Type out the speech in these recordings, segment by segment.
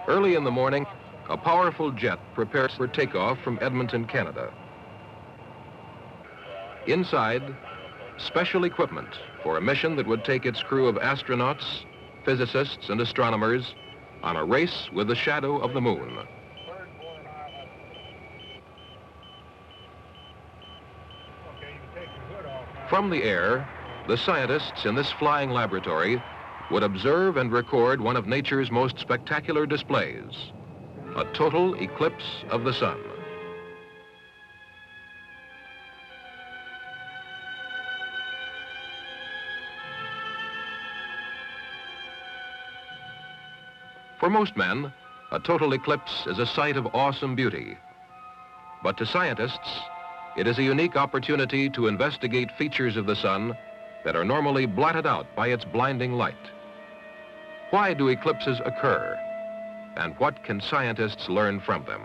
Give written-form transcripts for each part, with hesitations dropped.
Early in the morning, a powerful jet prepares for takeoff from Edmonton, Canada. Inside, special equipment for a mission that would take its crew of astronauts, physicists, and astronomers on a race with the shadow of the moon. From the air, the scientists in this flying laboratory would observe and record one of nature's most spectacular displays, a total eclipse of the sun. For most men, a total eclipse is a sight of awesome beauty. But to scientists, it is a unique opportunity to investigate features of the sun that are normally blotted out by its blinding light. Why do eclipses occur? And what can scientists learn from them?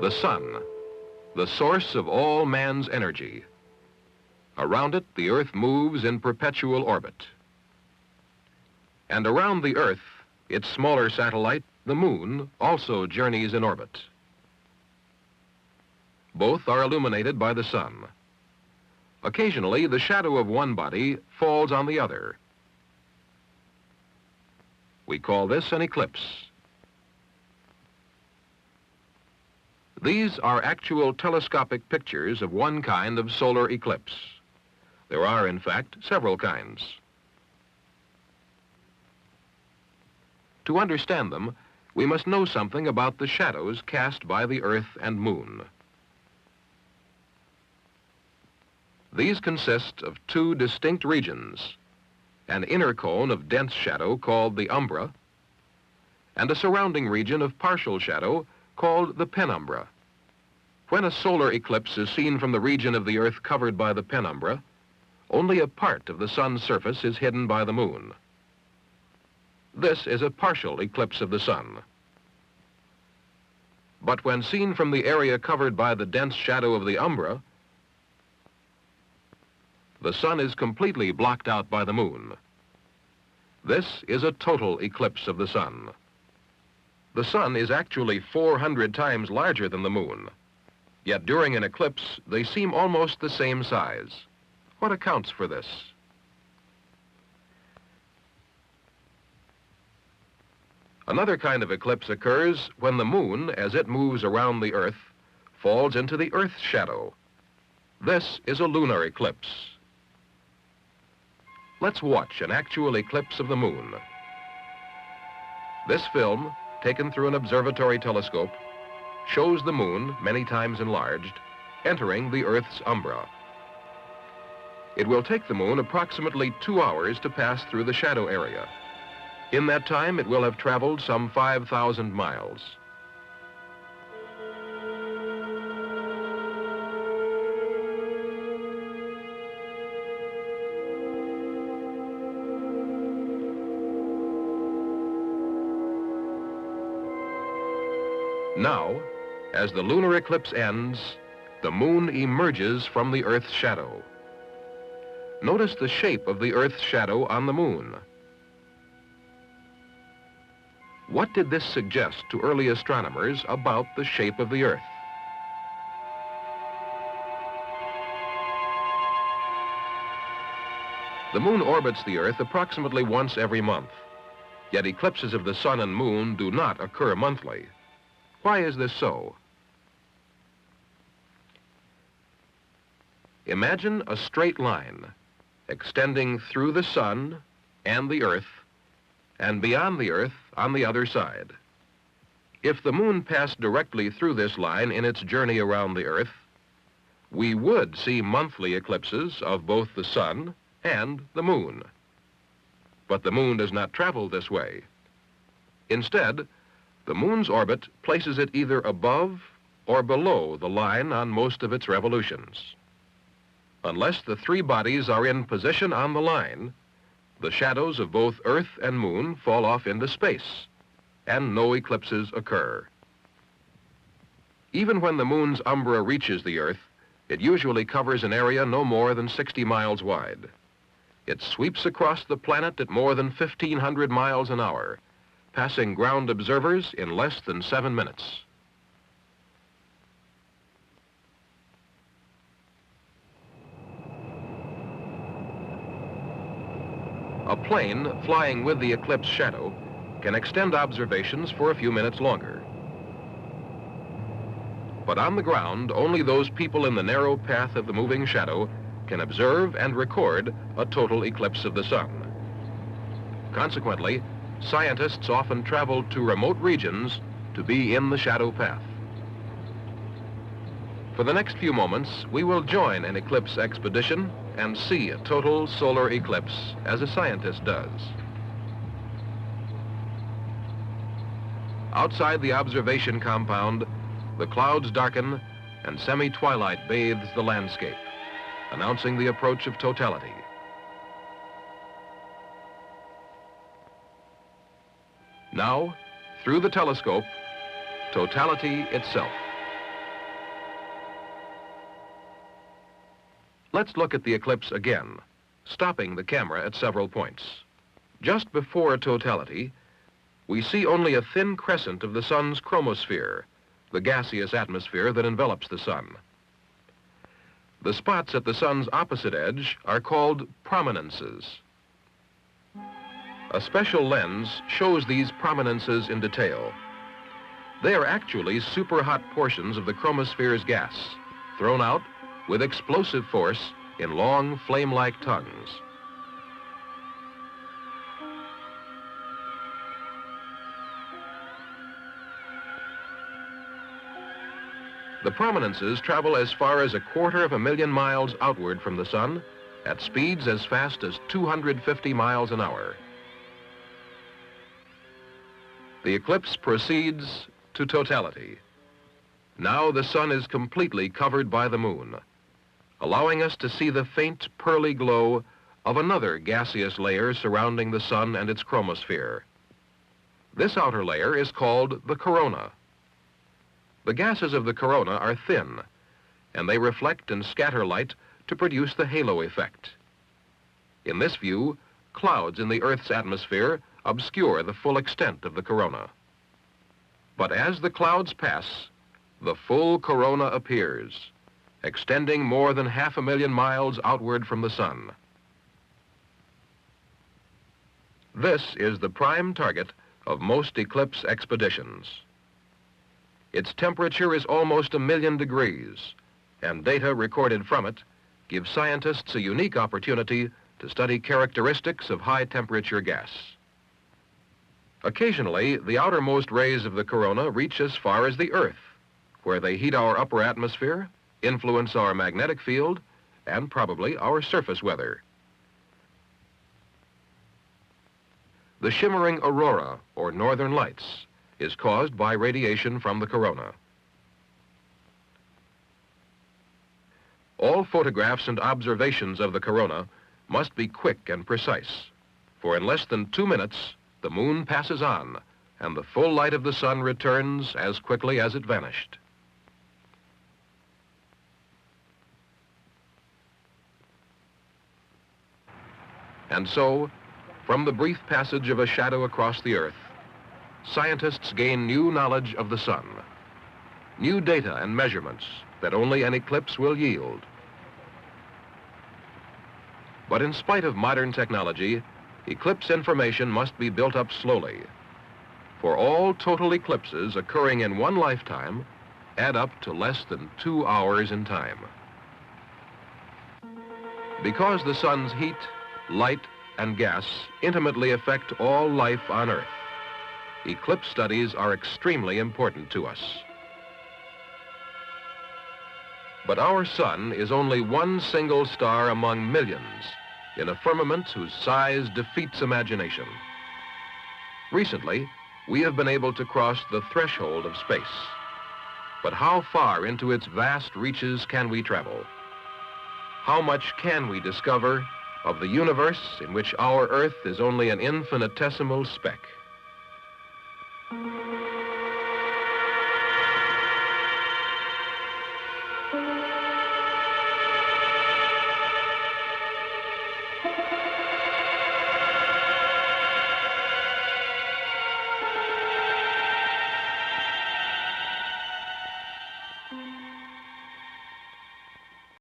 The sun, the source of all man's energy. Around it, the Earth moves in perpetual orbit. And around the Earth, its smaller satellite, the moon, also journeys in orbit. Both are illuminated by the sun. Occasionally, the shadow of one body falls on the other. We call this an eclipse. These are actual telescopic pictures of one kind of solar eclipse. There are, in fact, several kinds. To understand them, we must know something about the shadows cast by the Earth and Moon. These consist of two distinct regions, an inner cone of dense shadow called the umbra, and a surrounding region of partial shadow called the penumbra. When a solar eclipse is seen from the region of the Earth covered by the penumbra, only a part of the sun's surface is hidden by the moon. This is a partial eclipse of the sun. But when seen from the area covered by the dense shadow of the umbra, the sun is completely blocked out by the moon. This is a total eclipse of the sun. The sun is actually 400 times larger than the moon. Yet during an eclipse, they seem almost the same size. What accounts for this? Another kind of eclipse occurs when the moon, as it moves around the Earth, falls into the Earth's shadow. This is a lunar eclipse. Let's watch an actual eclipse of the moon. This film, taken through an observatory telescope, shows the moon, many times enlarged, entering the Earth's umbra. It will take the moon approximately 2 hours to pass through the shadow area. In that time, it will have traveled some 5,000 miles. Now, as the lunar eclipse ends, the moon emerges from the Earth's shadow. Notice the shape of the Earth's shadow on the moon. What did this suggest to early astronomers about the shape of the Earth? The moon orbits the Earth approximately once every month, yet eclipses of the sun and moon do not occur monthly. Why is this so? Imagine a straight line extending through the sun and the Earth and beyond the Earth on the other side. If the moon passed directly through this line in its journey around the Earth, we would see monthly eclipses of both the sun and the moon. But the moon does not travel this way. Instead, the moon's orbit places it either above or below the line on most of its revolutions. Unless the three bodies are in position on the line, the shadows of both Earth and Moon fall off into space, and no eclipses occur. Even when the Moon's umbra reaches the Earth, it usually covers an area no more than 60 miles wide. It sweeps across the planet at more than 1,500 miles an hour, passing ground observers in less than 7 minutes. A plane flying with the eclipse shadow can extend observations for a few minutes longer. But on the ground, only those people in the narrow path of the moving shadow can observe and record a total eclipse of the sun. Consequently, scientists often travel to remote regions to be in the shadow path. For the next few moments, we will join an eclipse expedition and see a total solar eclipse as a scientist does. Outside the observation compound, the clouds darken and semi-twilight bathes the landscape, announcing the approach of totality. Now, through the telescope, totality itself. Let's look at the eclipse again, stopping the camera at several points. Just before totality, we see only a thin crescent of the sun's chromosphere, the gaseous atmosphere that envelops the sun. The spots at the sun's opposite edge are called prominences. A special lens shows these prominences in detail. They are actually super-hot portions of the chromosphere's gas, thrown out with explosive force in long flame-like tongues. The prominences travel as far as 250,000 miles outward from the sun at speeds as fast as 250 miles an hour. The eclipse proceeds to totality. Now the sun is completely covered by the moon, allowing us to see the faint pearly glow of another gaseous layer surrounding the sun and its chromosphere. This outer layer is called the corona. The gases of the corona are thin, and they reflect and scatter light to produce the halo effect. In this view, clouds in the Earth's atmosphere obscure the full extent of the corona. But as the clouds pass, the full corona appears, extending more than 500,000 miles outward from the sun. This is the prime target of most eclipse expeditions. Its temperature is almost 1,000,000 degrees, and data recorded from it give scientists a unique opportunity to study characteristics of high-temperature gas. Occasionally, the outermost rays of the corona reach as far as the Earth, where they heat our upper atmosphere, influence our magnetic field, and probably our surface weather. The shimmering aurora, or northern lights, is caused by radiation from the corona. All photographs and observations of the corona must be quick and precise, for in less than 2 minutes, the moon passes on, and the full light of the sun returns as quickly as it vanished. And so, from the brief passage of a shadow across the Earth, scientists gain new knowledge of the sun, new data and measurements that only an eclipse will yield. But in spite of modern technology, eclipse information must be built up slowly, for all total eclipses occurring in one lifetime add up to less than 2 hours in time. Because the sun's heat, light, and gas intimately affect all life on Earth, eclipse studies are extremely important to us. But our sun is only one single star among millions in a firmament whose size defeats imagination. Recently, we have been able to cross the threshold of space. But how far into its vast reaches can we travel? How much can we discover of the universe in which our Earth is only an infinitesimal speck?